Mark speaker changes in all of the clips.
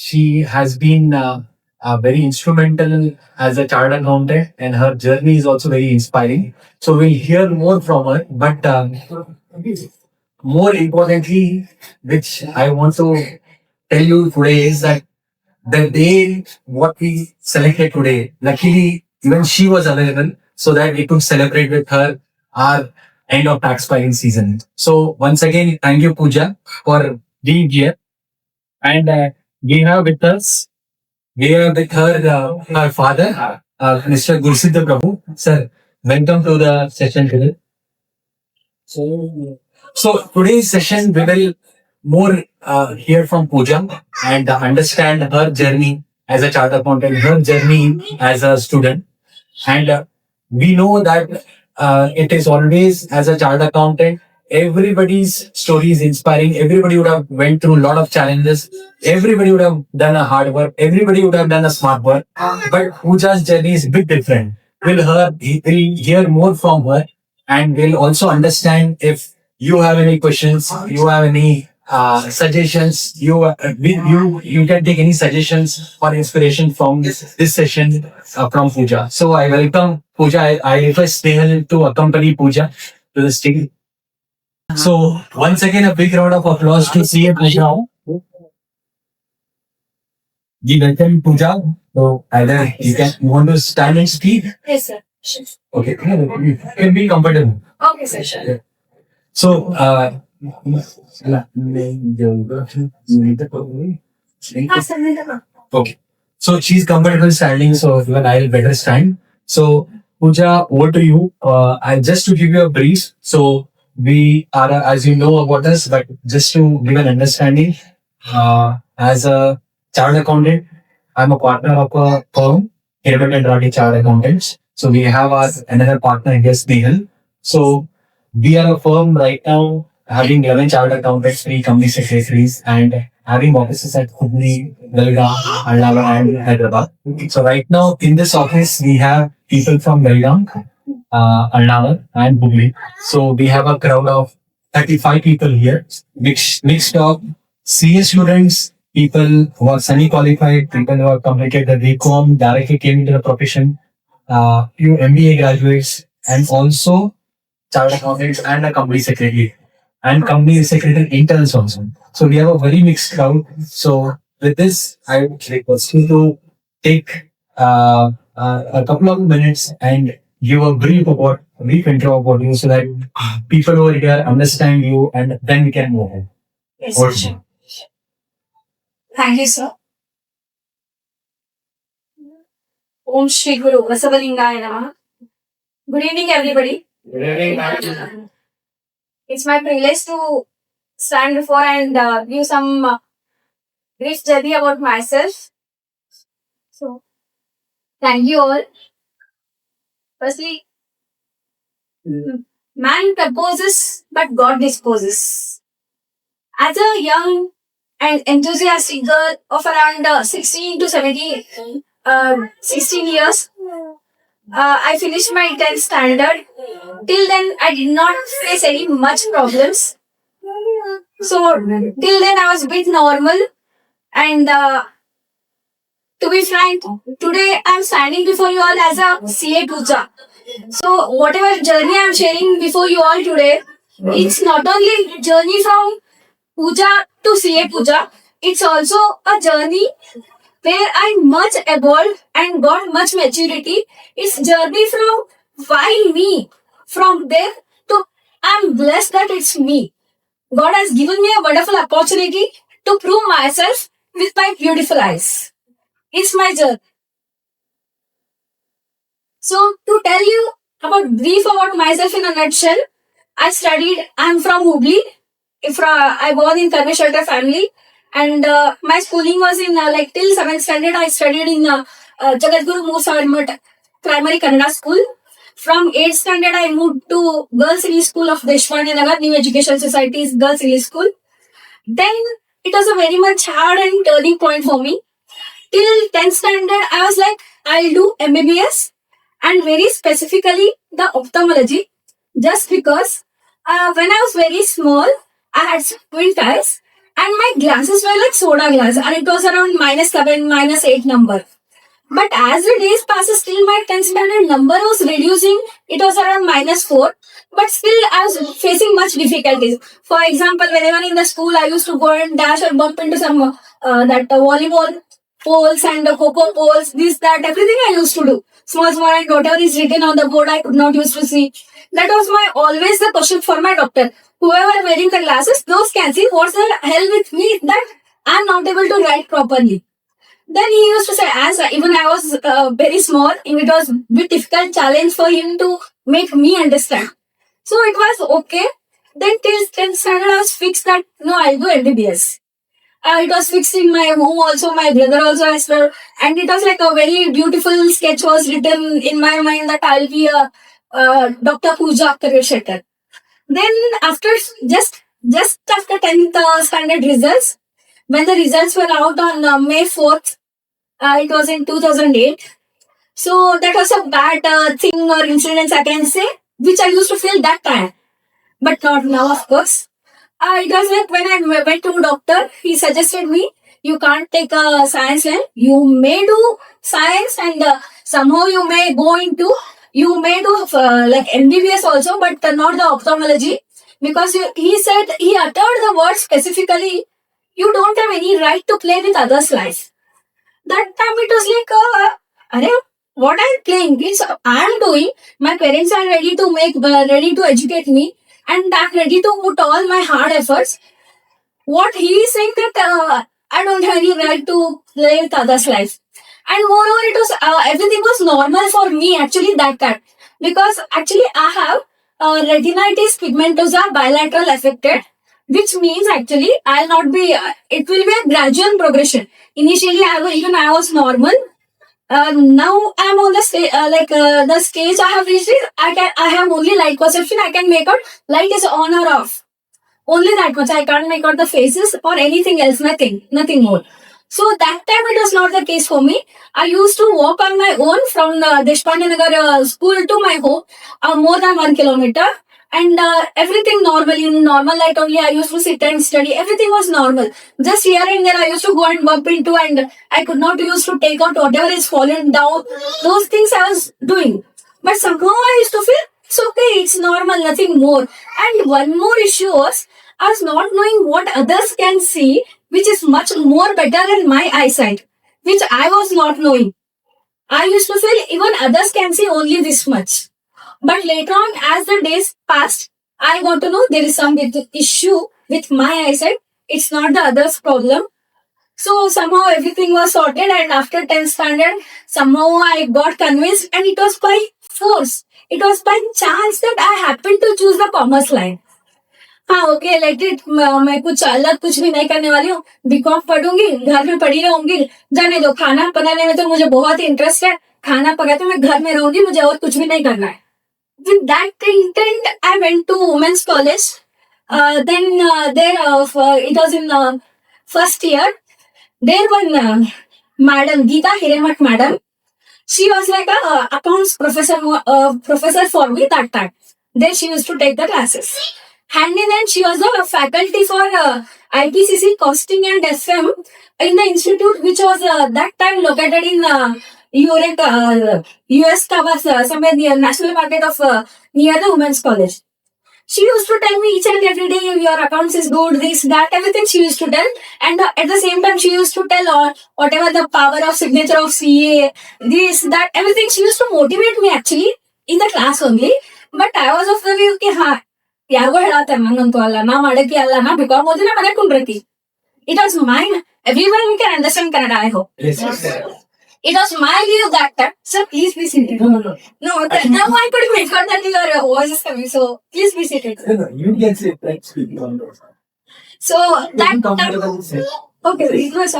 Speaker 1: she has been very instrumental as a chartered accountant, and her journey is also very inspiring. So we'll hear more from her. But more importantly, which I want to tell you today is that the day what we selected today, luckily even she was available so that we could celebrate with her our end of tax filing season. So once again, thank you, Pooja, for being here. And we have with us, we have with her father, Mr. Gursiddha Prabhu. Sir, welcome to the session today. So today's session we will more hear from Pooja and understand her journey as a chartered accountant, her journey as a student, and we know that it is always as a chartered accountant. Everybody's story is inspiring. Everybody would have went through a lot of challenges. Everybody would have done a hard work. Everybody would have done a smart work. But Pooja's journey is a bit different. We'll hear more from her, and we'll also understand if you have any questions, you have any suggestions, you can take any suggestions or inspiration from this session from Pooja. So I welcome Pooja. I request Snehal to accompany Pooja to the stage. So once again, a big round of applause to CA Pooja. We welcome Pooja. So either you want to stand and speak.
Speaker 2: Yes, sir. Sure.
Speaker 1: Okay, you can be comfortable.
Speaker 2: Okay, sir. Sure.
Speaker 1: So, okay. So she's comfortable standing, so even I'll better stand. So, Pooja, over to you. And just to give you a brief, so we are, as you know about us, but just to give an understanding, as a chartered accountant, I'm a partner of a firm, Hirvat and Rani Chartered Accountants. So we have our another partner here, Snehal. So we are a firm right now having 11 chartered accountants, 3 company secretaries, and having offices at Hubli, Belgaum, Allava, and Hyderabad. So right now in this office, we have people from Belgaum, Allava, and Hubli. So we have a crowd of 35 people here, mixed of CA students, people who are semi-qualified, people who have completed the BCom, directly came into the profession, few MBA graduates, and also chartered accountants and a company secretary and company secretary interns also. So we have a very mixed crowd. So with this, I would request you to take a couple of minutes and give a brief intro about you so that people over here understand you and then we can move on.
Speaker 2: Yes,
Speaker 1: Over
Speaker 2: sir.
Speaker 1: to you.
Speaker 2: Thank you, sir. Om Shri Guru Vasavalingaya Namaha. Good evening, everybody. It's my privilege to stand before and give some brief journey about myself. So, thank you all. Firstly, man proposes, but God disposes. As a young and enthusiastic girl of around 16 to 17, 16 years, I finished my 10th standard. Till then, I did not face any much problems. So, till then, I was a bit normal. And to be frank, today I'm standing before you all as a CA Pooja. So, whatever journey I'm sharing before you all today, it's not only journey from Pooja to CA Pooja, it's also a journey where I much evolved and got much maturity. It's journey from why me, from there to I'm blessed that it's me. God has given me a wonderful opportunity to prove myself with my beautiful eyes. It's my journey. So to tell you brief about myself in a nutshell, I'm from Hubli. I born in Karmi Shelter family, and my schooling was in till 7th standard. I studied in Jagadguru Moosavarmat Primary Kannada School. From 8th standard, I moved to Girls English School of Deshpande Nagar, New Education Society's Girls English School. Then it was a very much hard and turning point for me. Till 10th standard, I was like, I'll do MBBS and very specifically the ophthalmology, just because when I was very small, I had squint eyes and my glasses were like soda glass, and it was around -7, -8 number. But as the days passes, still my 10th standard number was reducing. It was around -4. But still, I was facing much difficulties. For example, whenever in the school, I used to go and dash or bump into some volleyball poles and the cocoa poles, this, that, everything I used to do. Small, small, and whatever is written on the board, I could not used to see. That was my always the question for my doctor. Whoever wearing the glasses, those can see. What's the hell with me that I'm not able to write properly? Then he used to say, as even I was very small, it was a bit difficult challenge for him to make me understand. So it was okay. Then till 10th standard, I was fixed that no, I'll do MBBS. It was fixed in my home also, my brother also as well. And it was like a very beautiful sketch was written in my mind that I'll be a Dr. Pooja Career Shekhar. Then after just after 10th standard results, when the results were out on May 4th, it was in 2008. So that was a bad thing or incident I can say, which I used to feel that time, but not now, of course. It was like when I went to doctor, he suggested me, you can't take a science line. You may do science and somehow you may go into, you may do like MBBS also, but not the ophthalmology. Because he said, he uttered the word specifically, you don't have any right to play with others' lives. That time it was like, Arey, what I'm playing is I'm doing. My parents are ready to ready to educate me, and I'm ready to put all my hard efforts. What he is saying that I don't have any right to play with others' life. And moreover, it was everything was normal for me actually that time, because actually I have retinitis pigmentosa bilateral affected, which means actually I'll not be. It will be a gradual progression. Initially, I was normal. Now I'm on the stage, the stage I have reached is I have only light perception. I can make out light is on or off. Only that much. I can't make out the faces or anything else. Nothing more. So that time it was not the case for me. I used to walk on my own from the Deshpande Nagar school to my home, more than 1 kilometer. And everything normal, in normal light only, I used to sit and study. Everything was normal. Just here and there, I used to go and bump into, and I could not used to take out whatever is fallen down. Those things I was doing. But somehow I used to feel, it's okay, it's normal, nothing more. And one more issue was, I was not knowing what others can see, which is much more better than my eyesight, which I was not knowing. I used to feel even others can see only this much. But later on, as the days passed, I got to know there is some issue with my eyesight. It's not the other's problem. So somehow everything was sorted, and after 10th standard, somehow I got convinced, and it was by force. It was by chance that I happened to choose the commerce line. हाँ okay let it, मैं कुछ अलग कुछ भी नहीं करने वाली हूँ. बीकॉम पढ़ूंगी, घर में पढ़ी रहूंगी, जाने दो. खाना बनाने में तो मुझे बहुत इंटरेस्ट है. खाना पकाते मैं घर में रहूंगी, मुझे और कुछ भी नहीं करना है. With that intent, I went to women's college. Then it was in first year. There one madam, Geeta Hiremat madam. She was like a accounts professor for me that time. Then she used to take the classes. Hand in hand, she was a faculty for IPCC costing and SM in the institute, which was that time located in US somewhere near National Market of near the Women's College. She used to tell me each and every day, your accounts is good, this, that, everything she used to tell. And at the same time, she used to tell whatever the power of signature of CA, this, that, everything. She used to motivate me actually in the class only. But I was of the view, ha, ಯಾರಿಗೂ ಹೇಳತ್ತಾರ ನಂಗಂತೂ ಅಲ್ಲ, ನಾ ಮಾಡಕ್ಕೆ ಅಲ್ಲ, ನಾ BCom ಓದಿನ ಮನೆ ಕುಂಡ್ರತಿ. It was mine. Everyone can understand Kannada, I hope.
Speaker 1: Yes.
Speaker 2: It was my view that time. Sir, please be seated. No, now I could make out that your voice is coming. So, please be seated.
Speaker 1: No, you can say thanks to you.
Speaker 2: So, that time. Okay, it was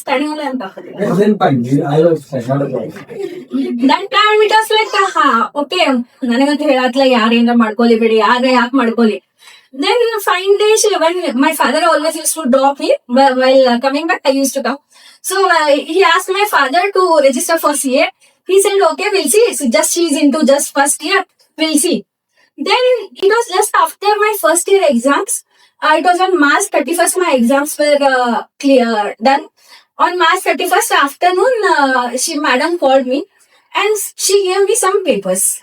Speaker 2: standing only and talking.
Speaker 1: Then fine. I was not a problem.
Speaker 2: That time it was like, okay, ನನಗಂತೂ ಹೇಳತ್ಲ ಯಾರೇನ ಮಾಡ್ಕೊಳ್ಳಿ ಬಿಡಿ, ಯಾರೇ ಯಾಕೆ ಮಾಡ್ಕೊಳ್ಳಿ. Then fine day, when my father always used to drop me while coming back, I used to come. So he asked my father to register for CA. He said, okay, we'll see. So just she's into just first year, we'll see. Then it was just after my first year exams. It was on March 31st, my exams were clear done. On March 31st afternoon, madam called me and she gave me some papers.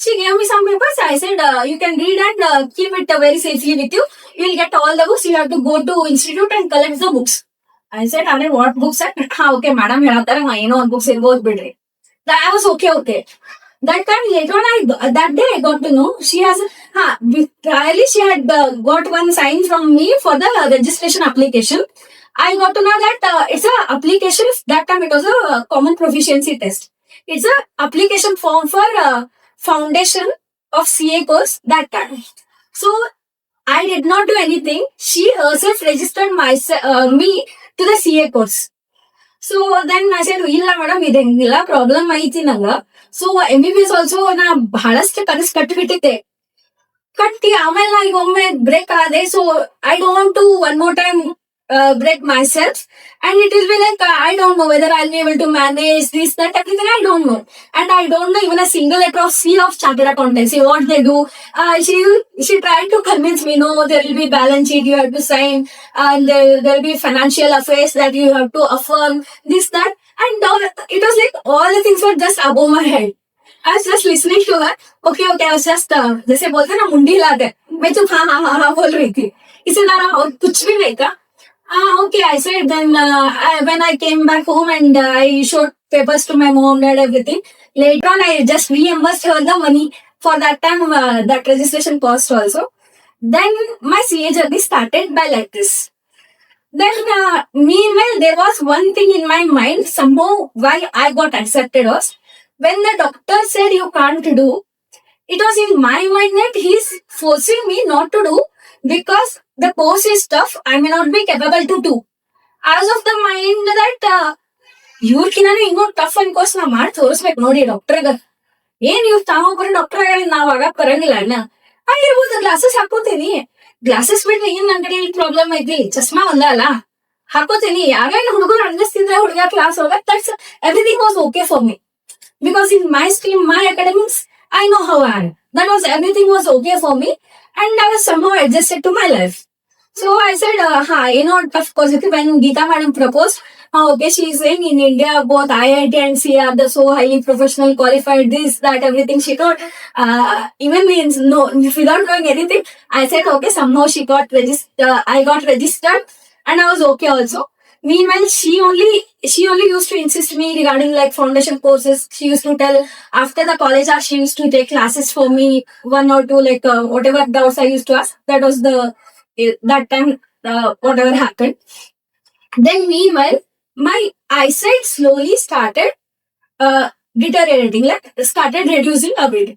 Speaker 2: She gave me some papers. I said, you can read and keep it very safely with you. You will get all the books. You have to go to institute and collect the books. I said, "Are what books are?" Okay, madam, ಹೇಳ್ತಾರೆ ಏನೋ ಒಂದು books ಇರ್ಬೋದು ಬಿಡ್ರಿ. I was okay. That time later on, that day I got to know she has, priorly she had got one sign from me for the registration application. I got to know that it's a application. That time it was a common proficiency test. It's a application form for foundation of CA course that time. So I did not do anything. She herself registered me to the CA course. So then I said ಇಲ್ಲ madam ಇದೆಲ್ಲ problem ಐತಿ ನಂಗ. So MBBS also ನಾ ಬಹಳಷ್ಟು ಕನಸು ಕಟ್ಟಿಬಿಟ್ಟಿದ್ದೆ. ಕಟ್ಟಿ ಆಮೇಲೆ ನಾ ಈಗ ಒಮ್ಮೆ ಬ್ರೇಕ್ ಆದೆ. So I don't to one more time break myself, and it will be like I don't know whether I'll be able to manage this, that, everything. I don't know, and I don't know even a single letter of C of chartered accountancy what they do. She tried to convince me, no, there will be balance sheet you have to sign, and there will be financial affairs that you have to affirm, this, that, and all. It was like all the things were just above my head. I was just listening to her. Okay, I was just जैसे बोलते हैं ना मुंडी ला दे, मैं चुप हाँ बोल रही थी. इसे तरह और कुछ भी नहीं था. Okay, I said. Then when I came back home and I showed papers to my mom and everything. Later on, I just reimbursed her the money for that time, that registration cost also. Then my CA journey started by like this. Then meanwhile, there was one thing in my mind somehow why I got accepted was when the doctor said you can't do. It was in my mind that he's forcing me not to do because the course is tough. I may not be capable to do. I was of the mind that ಇವ್ರಕಿನ ಇನ್ನೂ tough ಅನ್ಕೋಸ್ ನಾ ಮಾಡಿ ತೋರಿಸ್ಬೇಕು ನೋಡಿ ಡಾಕ್ಟರ್ಗ. ಏನ್ ಇವ್ರು ತಾವೊಬ್ಬರು doctor ಆಗಿ ನಾವ್ ಆಗಕ್ ಬರಂಗಿಲ್ಲ ಅಣ್ಣ. ಇರ್ಬೋದು ಗ್ಲಾಸಸ್ ಹಾಕೋತೀನಿ. ಗ್ಲಾಸಸ್ ಬಿಟ್ರೆ ಏನ್ ನನ್ ಕಡೆ ಪ್ರಾಬ್ಲಮ್ ಐತಿ, ಚಸ್ಮಾ ಒಂದ ಅಲ್ಲ ಹಾಕೋತೀನಿ. ಯಾರೇನು ಹುಡುಗರು ಅನ್ನಿಸ್ತಿದ್ರೆ ಹುಡುಗ ಕ್ಲಾಸ್ ಹೋಗ that's everything was okay for me. Because in my stream, my academics, I know how I am. That was everything was okay for me, and I was somehow adjusted to my life. So I said, tough course. When Geeta madam proposed, okay, she is saying in India both IIT and C are the so highly professional, qualified, this, that, everything. She thought, even means no, without knowing anything, I said, okay, somehow she got registered. I got registered, and I was okay also. Meanwhile, she only used to insist me regarding like foundation courses. She used to tell after the college hours, she used to take classes for me, one or two, like whatever doubts I used to ask. That was that time whatever happened. Then meanwhile, my eyesight slowly started deteriorating, like started reducing a bit.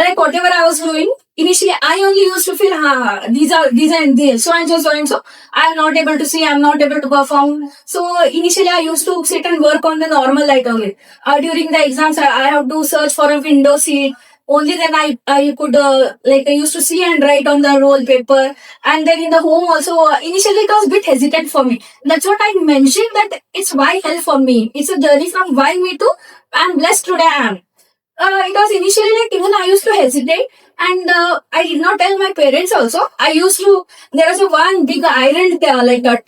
Speaker 2: Like whatever I was doing, initially I only used to feel, these are and these, so and so. I am not able to see, I am not able to perform. So initially I used to sit and work on the normal light only. During the exams, I have to search for a window seat. Only then I could I used to see and write on the roll paper. And then in the home also, initially it was a bit hesitant for me. That's what I mentioned, that it's why health for me. It's a journey from why me to I'm blessed today I am. It was initially like even I used to hesitate, and I did not tell my parents also. There was one big iron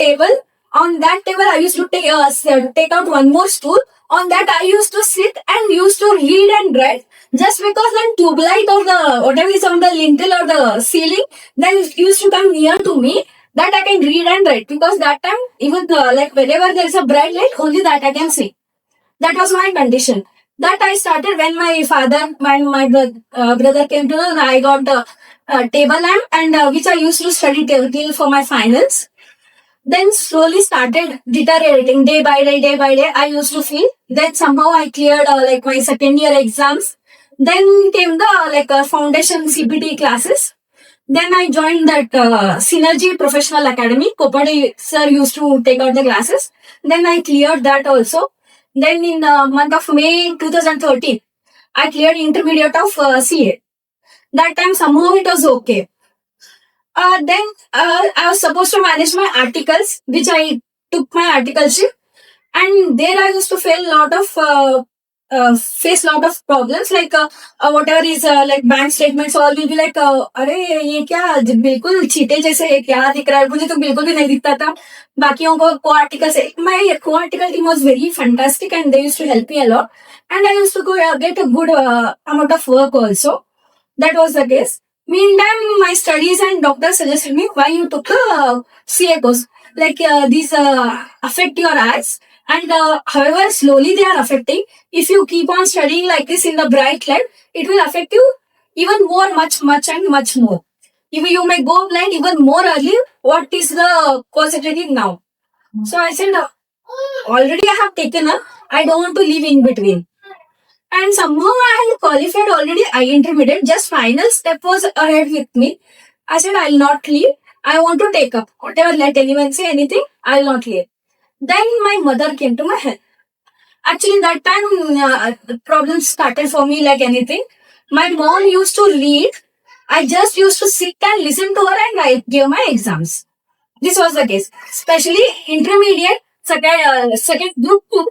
Speaker 2: table. On that table, I used to take out one more stool. On that, I used to sit and used to read and write. Just because then tube light or the whatever is on the lintel or the ceiling, then it used to come near to me, that I can read and write. Because that time, even whenever there is a bright light, only that I can see. That was my condition. That I started when my father, my brother came to know. I got a table lamp, and which I used to study till for my finals. Then slowly started deteriorating day by day. I used to feel. Then somehow I cleared my second year exams. Then came the foundation CPT classes. Then I joined that Synergy Professional Academy. Kopade sir used to take out the classes. Then I cleared that also. Then in the month of May 2013, I cleared intermediate of CA. That time somehow it was okay. Then I was supposed to manage my articles, which I took my articleship. And there I used to fail a lot of face lot of problems like whatever is like bank statements all will be like अरे ये क्या बिल्कुल चीटे जैसे है क्या दिख रहा है मुझे तो बिल्कुल भी नहीं दिखता था बाकियों को को आर्टिकल से my co-article team was very fantastic and they used to help me a lot and I used to go get a good amount of work also that was the case. Meantime, my studies and doctors suggested me why you took the CA course. Like these affect your eyes, and however slowly they are affecting. If you keep on studying like this in the bright light, it will affect you even more, much and much more. If you may go blind even more early, what is the possibility now? So I said, already I have taken up. I don't want to live in between. And somehow I had qualified already I intermediate. Just final step was ahead with me. I said I'll not leave. I want to take up. Whatever let anyone say anything, I'll not leave. Then my mother came to my help. Actually, that time the problems started for me like anything. My mom used to read. I just used to sit and listen to her and I gave my exams. This was the case. Especially intermediate, second group 2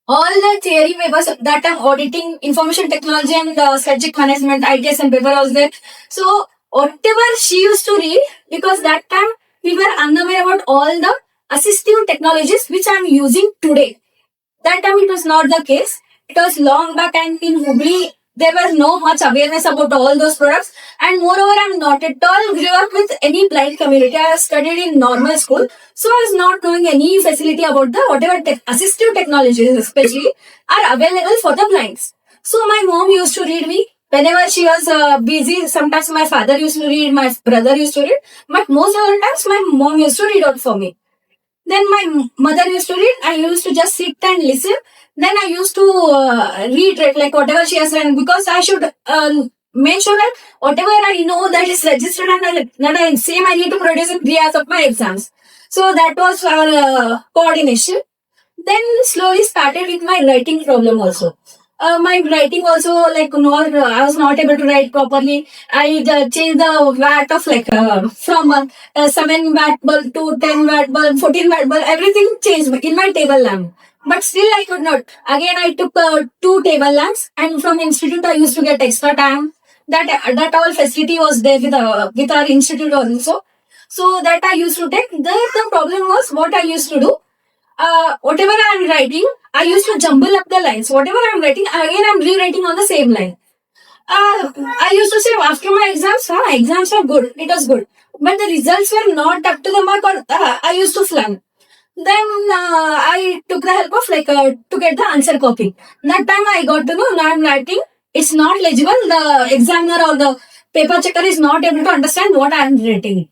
Speaker 2: all the theory papers that I'm auditing, information technology and strategic management, ITS and paper was there. So whatever she used to read, because that time we were unaware about all the assistive technologies which I'm using today. That time it was not the case. It was long back and in Hubli, there was no much awareness about all those products. And moreover, I'm not at all grew up with any blind community. I studied in normal school. So I was not knowing any facility about the whatever assistive technologies especially are available for the blinds. So my mom used to read me. Whenever she was busy, sometimes my father used to read, my brother used to read. But most of the times my mom used to read out for me. Then my mother used to read. I used to just sit and listen. Then I used to read it like whatever she has written because I should make sure that whatever I know that is registered and that I same I need to produce in 3 hours of my exams. So that was our coordination. Then slowly started with my writing problem also. My writing also like not I was not able to write properly. I changed the watt of like from 7 watt bulb to 10 watt bulb, 14 watt bulb. Everything changed in my table lamp. But still I could not. Again I took 2 table lamps and from institute I used to get extra time. That all facility was there with our institute also. So that I used to take. The problem was what I used to do whatever I'm writing, I used to jumble up the lines. Whatever I'm writing, again I'm rewriting on the same line. I used to say after my exams, exams were good. It was good. But the results were not up to the mark or I used to flunk. Then I took the help of like to get the answer copy. That time I got to know now I'm writing. It's not legible. The examiner or the paper checker is not able to understand what I am writing.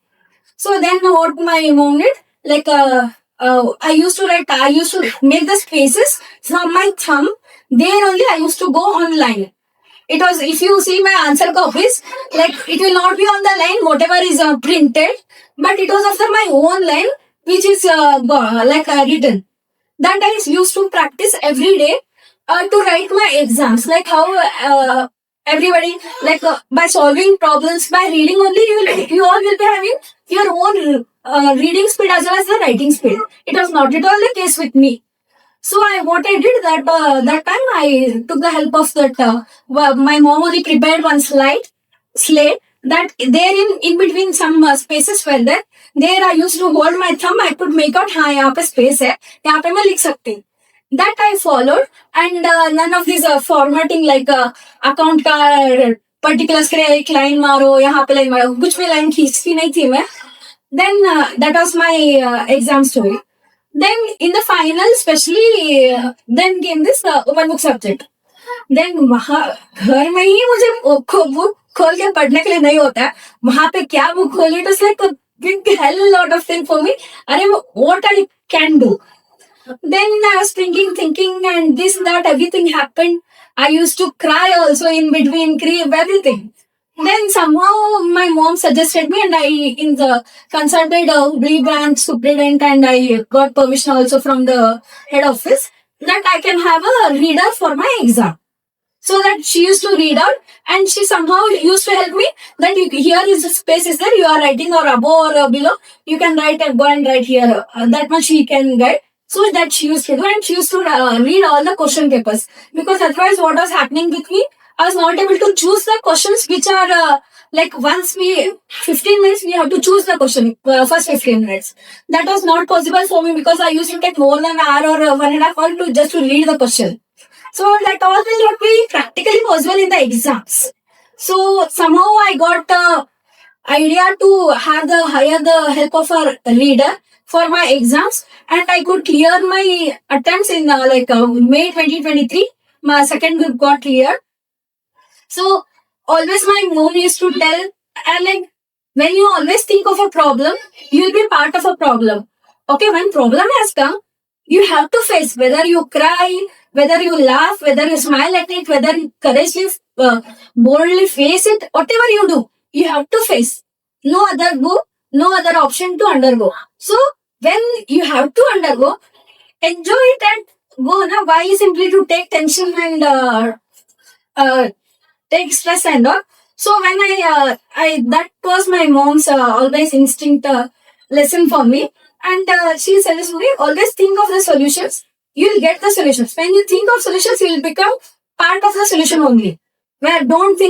Speaker 2: So then what my mom did, like I used to make the spaces from my thumb. There only I used to go online. It was, if you see my answer copies, like it will not be on the line, whatever is printed, but it was after my own line, which is written. That I used to practice every day to write my exams. Like how everybody, like by solving problems, by reading only, you all will be having your own reading speed as well as the writing speed. It was not at all the case with me. So what I did that time I took the help of that. My mom only prepared one slate that there in between some spaces were there. There I used to hold my thumb. I could make out हाँ यहाँ पे space है. यहाँ पे मैं लिख सकती हूँ. That I followed and none of these formatting like account का particulars के लिए एक line मारो यहाँ पे line मारो कुछ भी line खींचती नहीं थी मैं. Then that was my exam story. Then in the final, especially, then came this open book subject. Then वहाँ घर में ही मुझे बुक खोल के पढ़ने के लिए नहीं होता है. वहाँ पे क्या बुक खोली? It was like a big hell lot of thing for me. अरे what I can do. Then I was thinking, and this, that, everything happened. I used to cry also in between, everything. Then somehow my mom suggested me, and I consulted a Hubli branch superintendent, and I got permission also from the head office that I can have a reader for my exam. So that she used to read out, and she somehow used to help me that here is the space is there, you are writing or above or below, you can write and go and write here. That much she can guide. So that she used to do, and she used to read all the question papers, because otherwise what was happening with me, I was not able to choose the questions which are like once we 15 minutes we have to choose the question first 15 minutes. That was not possible for me because I used to take more than an hour or 1.5 hours to just to read the question. So that all will not be practically possible in the exams. So somehow I got idea to have the hire the help of a reader for my exams, and I could clear my attempts in May 2023. My second group got cleared. So always my mom used to tell, and like when you always think of a problem, you'll be part of a problem. Okay, when problem has come, you have to face, whether you cry, whether you laugh, whether you smile at it, whether you courageously, boldly face it, whatever you do, you have to face. No other go, no other option to undergo. So when you have to undergo, enjoy it and go. Na, why simply to take tension and uh, take stress and all. So when I that was my mom's always instinct lesson for me, and she says me always think of the solutions. You'll get the solutions. When you think of solutions, you will become part of the solution only. Where don't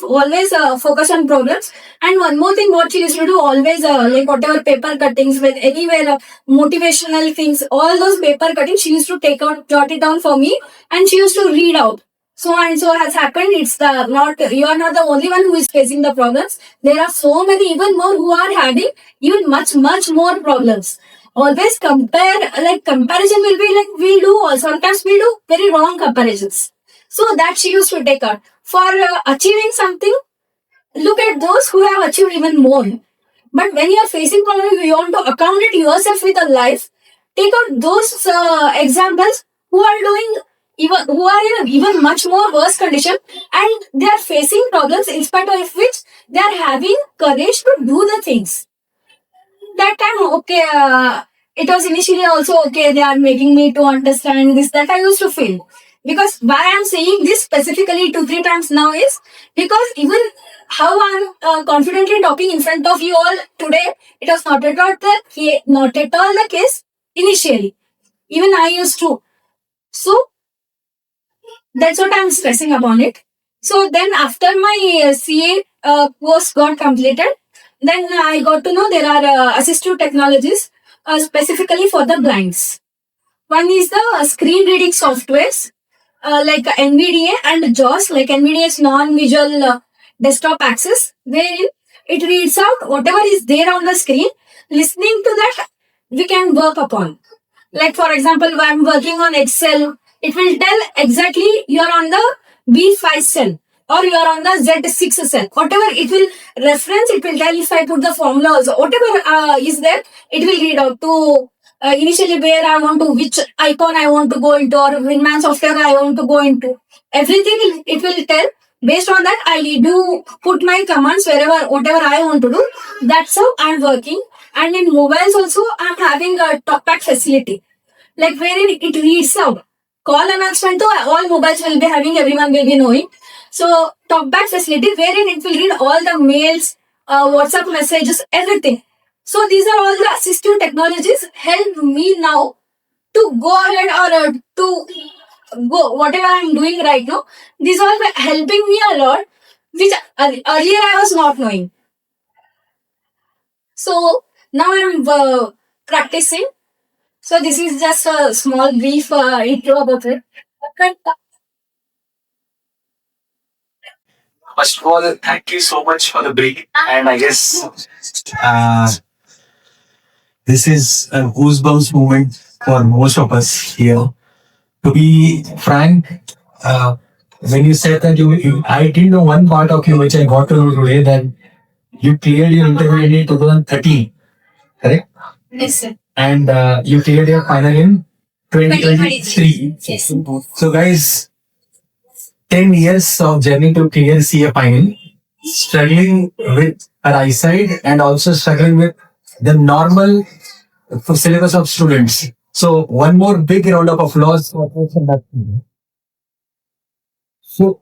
Speaker 2: always focus on problems. And one more thing, what she used to do always, like whatever paper cuttings with anywhere motivational things, all those paper cuttings, she used to take out, jot it down for me, and she used to read out so and so has happened. It's the not you are not the only one who is facing the problems. There are so many even more who are having even much more problems. Always compare, like comparison will be like we do sometimes we do very wrong comparisons. So that she used to take out for achieving something. Look at those who have achieved even more. But when you are facing problem, you want to account it yourself with a life. Take out those examples who are doing even who are in a even much more worse condition, and they are facing problems in spite of which they are having courage to do the things. That time, okay, it was initially also okay. They are making me to understand this that I used to feel. Because why I'm saying this specifically 2-3 times now is because even how I'm confidently talking in front of you all today, it was not at all the case initially. Even I used to. So that's what I'm stressing upon it. So then after my CA course got completed, then I got to know there are assistive technologies specifically for the blinds. One is the screen reading softwares like NVDA and JAWS, like NVDA's non-visual desktop access, wherein it reads out whatever is there on the screen. Listening to that, we can work upon. Like for example, when I'm working on Excel, it will tell exactly you're on the B5 cell or you're on the Z6 cell. Whatever it will reference, it will tell if I put the formula also. Whatever is there, it will read out to initially where I want to, which icon I want to go into, or Winman software I want to go into. Everything it will tell. Based on that, I need to put my commands wherever, whatever I want to do. That's how I'm working. And in mobiles also, I'm having a talkback facility, like wherein it reads out. Call announcement, though, all mobiles will be having, everyone will be knowing. So, talkback facility, wherein it will read all the mails, WhatsApp messages, everything. So, these are all the assistive technologies help me now to go ahead or to go whatever I'm doing right now. These are helping me a lot, which earlier I was not knowing. So, now I'm practicing. So this is just a small brief intro about it. Okay.
Speaker 1: First of all, thank you so much for the brief. And I guess uh, this is a goosebumps moment for most of us here. To be frank, when you said that I didn't know one part of you which I got to know today, that you cleared your intermediate in 2013, correct?
Speaker 2: Yes, sir.
Speaker 1: And you cleared your final in 2023.
Speaker 2: Yes.
Speaker 1: So guys, 10 years of journey to clear CA final, struggling with our eyesight and also struggling with the normal syllabus of students. So one more big round of applause for that. So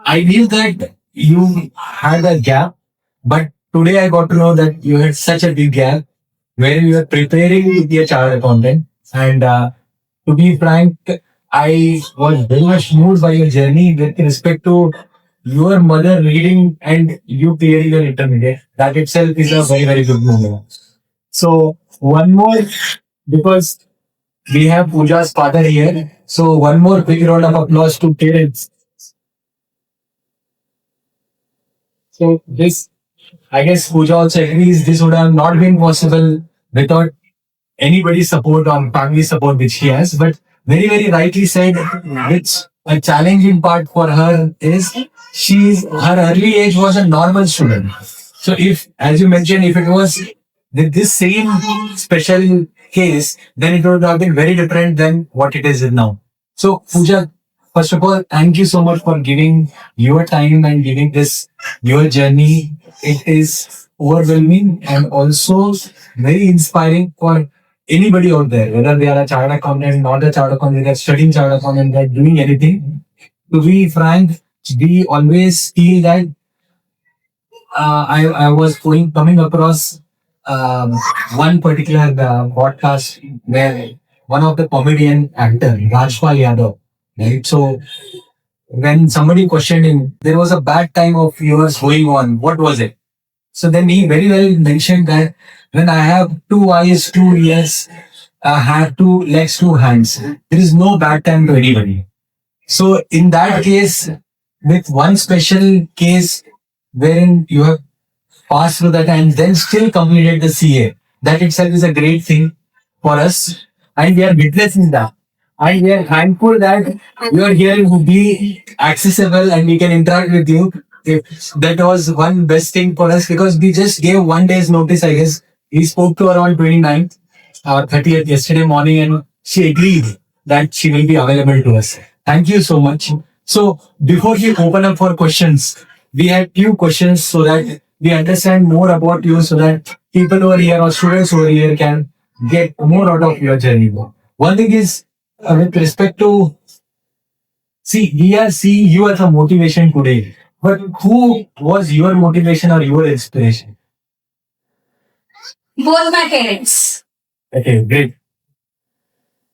Speaker 1: I knew that you had a gap, but today I got to know that you had such a big gap. where you are preparing to be a chartered accountant. And to be frank, I was very much moved by your journey with respect to your mother reading and you clearing your intermediate. That itself is a very, very good moment. So, one more, because we have Pooja's father here. So, one more big round of applause to parents. So, this, I guess Pooja also agrees, this would have not been possible without anybody's support or family support which she has. But very, very rightly said, which a challenging part for her is her early age was a normal student. So if, as you mentioned, if it was this same special case, then it would have been very different than what it is now. So Pooja, first of all, thank you so much for giving your time and giving this your journey. It is overwhelming and also very inspiring for anybody out there, whether they are a chartered accountant, not a chartered accountant, they're studying chartered accountant, they're doing anything. To be frank, we always feel that I was coming across one particular podcast where one of the comedian actor, Rajpal Yadav, right? So when somebody questioned him, there was a bad time of yours going on. What was it? So then he very well mentioned that when I have two eyes, 2 ears, I have two legs, two hands, there is no bad time to anybody. So in that case, with one special case wherein you have passed through that and then still completed the CA, that itself is a great thing for us. And we are witnessing that. And we are thankful that you are here to be accessible and we can interact with you. If that was one best thing for us because we just gave 1 day's notice, I guess. We spoke to her on 29th or 30th yesterday morning and she agreed that she will be available to us. Thank you so much. So before we open up for questions, we had few questions so that we understand more about you so that people over here or students over here can get more out of your journey. One thing is with respect to we are seeing you as a motivation today. But who was your motivation or your inspiration?
Speaker 2: Both my parents.
Speaker 1: Okay, great.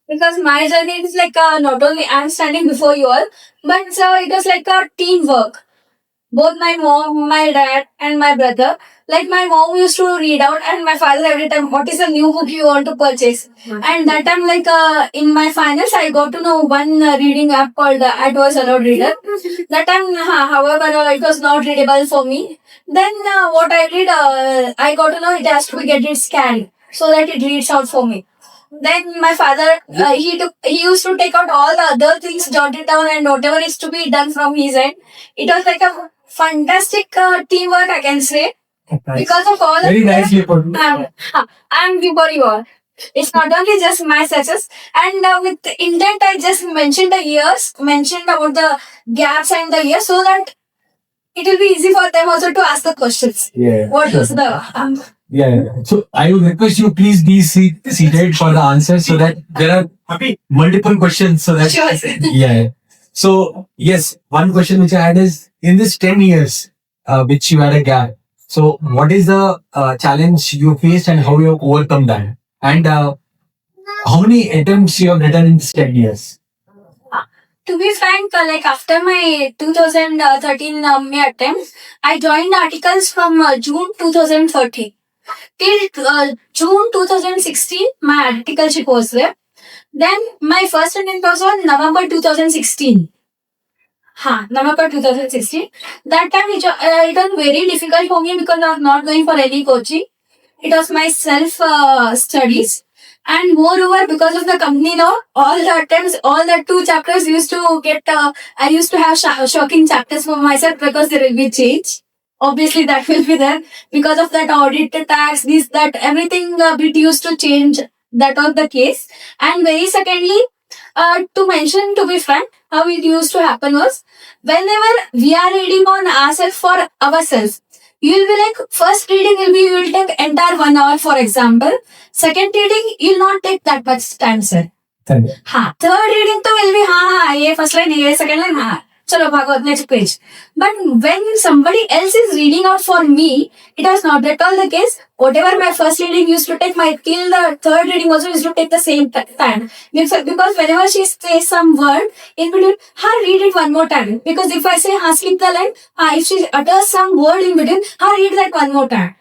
Speaker 2: Because my journey is like not only I'm standing before you all, but it was like a teamwork. Both my mom, my dad, and my brother. Like my mom used to read out, and my father every time, what is a new book you want to purchase? And that time, like in my finals, I got to know one reading app called AdVoice Allowed Reader. That time, however, it was not readable for me. Then what I did, I got to know it has to get it scanned so that it reads out for me. Then my father, he used to take out all the other things, jot it down, and whatever is to be done from his end. It was like a fantastic teamwork, I can say.
Speaker 1: Nice.
Speaker 2: Because of all
Speaker 1: Very
Speaker 2: of
Speaker 1: nicely put.
Speaker 2: I'm before you all. It's not only just my success, and with intent, I just mentioned the years, mentioned about the gaps and the years, so that it will be easy for them also to ask the questions.
Speaker 1: Yeah.
Speaker 2: What was the
Speaker 1: Yeah. So I would request you please be seated for the answers so that there are multiple questions so that
Speaker 2: Sure.
Speaker 1: yeah. So yes, one question which I had is in this 10 years which you had a gap. So what is the challenge you faced and how you have overcome that? And how many attempts you have written in this 10 years?
Speaker 2: To be frank, like after my 2013 May attempts, I joined articles from June 2013 till June 2016. My articleship was there. Then my first attempt was on November 2016. November 2016. That time it was very difficult for me because I was not going for any coaching. It was my self studies. And moreover, because of the company law, all the attempts, all the 2 chapters used to get, I used to have shocking chapters for myself because there will be change. Obviously, that will be there. Because of that audit, tax, this, that, everything bit used to change. That was the case. And very secondly, to mention, to be frank, how it used to happen was, whenever we are reading on ourselves for ourselves, you will be like, first reading will be, you will take entire 1 hour, for example. Second reading, you will not take that much time, sir. Third reading to will be, ye first line, ye second line, chalo Bhagavad, next page. But when somebody else is reading out for me, it was not at all the case. Whatever my first reading used to take, my till the third reading also used to take the same time. Because whenever she says some word, in between, read it one more time. Because if I say, skip the line, if she utters some word in between, read that one more time.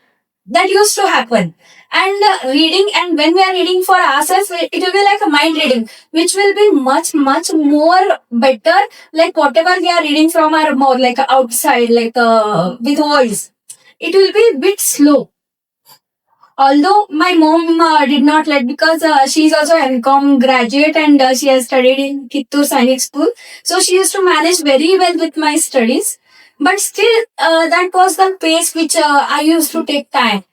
Speaker 2: That used to happen. And reading, and when we are reading for ourselves, it will be like a mind reading, which will be much, much more better. Like whatever we are reading from our mouth, like outside, like with voice, it will be a bit slow. Although my mom did not let, because she is also MCom graduate and she has studied in Kittur Sainik School. So she used to manage very well with my studies. But still, that was the pace which I used to take time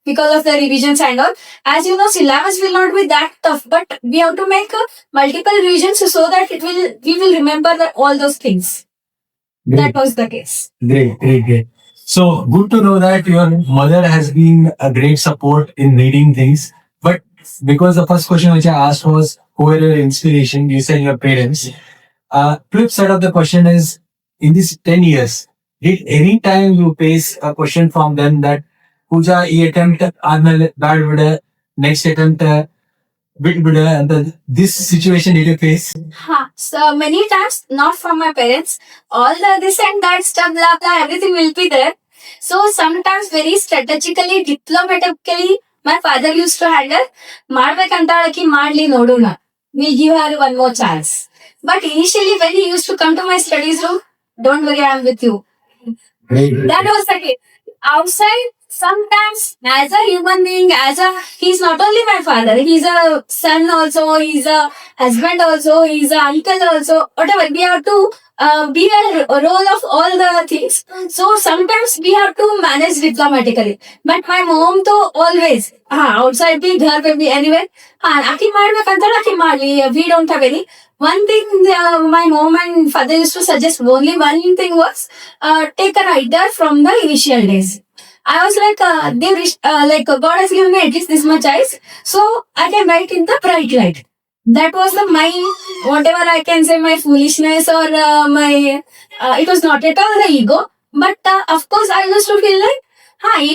Speaker 2: because of the revisions and all. As you know, syllabus will not be that tough, but we have to make multiple revisions so that we will remember all those things. That was the case.
Speaker 1: Great. So good to know that your mother has been a great support in reading things. But because the first question which I asked was who were your inspiration, you said your parents. Flip side of the question is, in these 10 years, did any time you face a question from them that Pooja, ಈ attempt ಆದ್ಮೇಲೆ ಬ್ಯಾಡ್ ಬಿಡ, next attempt ಬಿಟ್ಬಿಡ ಅಂತ, this situation did you face?
Speaker 2: So many times, not from my parents. All the this and that stuff, blah blah, everything will be there. So sometimes very strategically, diplomatically, my father used to handle. ಮಾಡ್ಬೇಕಂತಾಳಕಿ ಮಾಡ್ಲಿ ನೋಡೋಣ. We give her one more chance. But initially, when he used to come to my studies room, don't worry, I'm with you.
Speaker 1: Great.
Speaker 2: That was the case. Outside, sometimes as a human being, he's not only my father, he's a son also, he's a husband also, he's a uncle also, whatever. We have to be a role of all the things. So sometimes we have to manage diplomatically. But my mom to always, outside be, ghar pe be, anywhere, aki ಮಾಡ್ಬೇಕಂತ aki ಮಾಡ್ಲಿ, we don't have any. One thing my mom and father used to suggest, only one thing was, take a writer from the initial days. I was like, God has given me at least this much eyes, so I can write in the bright light. That was my, whatever I can say, my foolishness or it was not at all the ego. But of course, I used to feel like,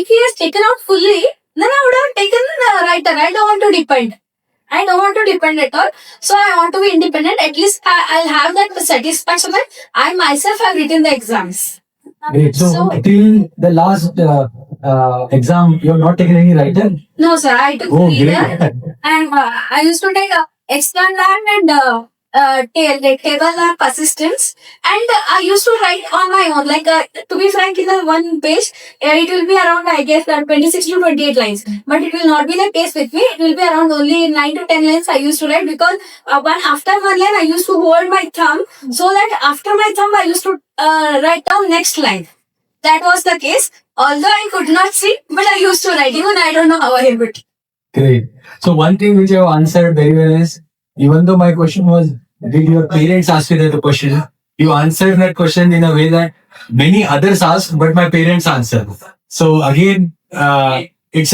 Speaker 2: if he has taken out fully, then I would have taken the writer. I don't want to depend at all. So I want to be independent. At least I'll have that satisfaction that I myself have written the exams.
Speaker 1: Great. So till the last exam, you have not taken any writer?
Speaker 2: No, sir. I took
Speaker 1: Oh,
Speaker 2: reader,
Speaker 1: great.
Speaker 2: and I used to take external land and table lamp assistance. And I used to write on my own. Like, to be frank, in the one page, it will be around, I guess, 26 to 28 lines. But it will not be the case with me. It will be around only 9 to 10 lines I used to write, because after one line, I used to hold my thumb, so that after my thumb, I used to write down next line. That was the case. Although I could not see, but I used to write. Even I don't know how I did it.
Speaker 1: Great. So one thing which you have answered very well is, even though my question was, did your parents ask you that question? You answered that question in a way that many others asked, but my parents answered. So again, it's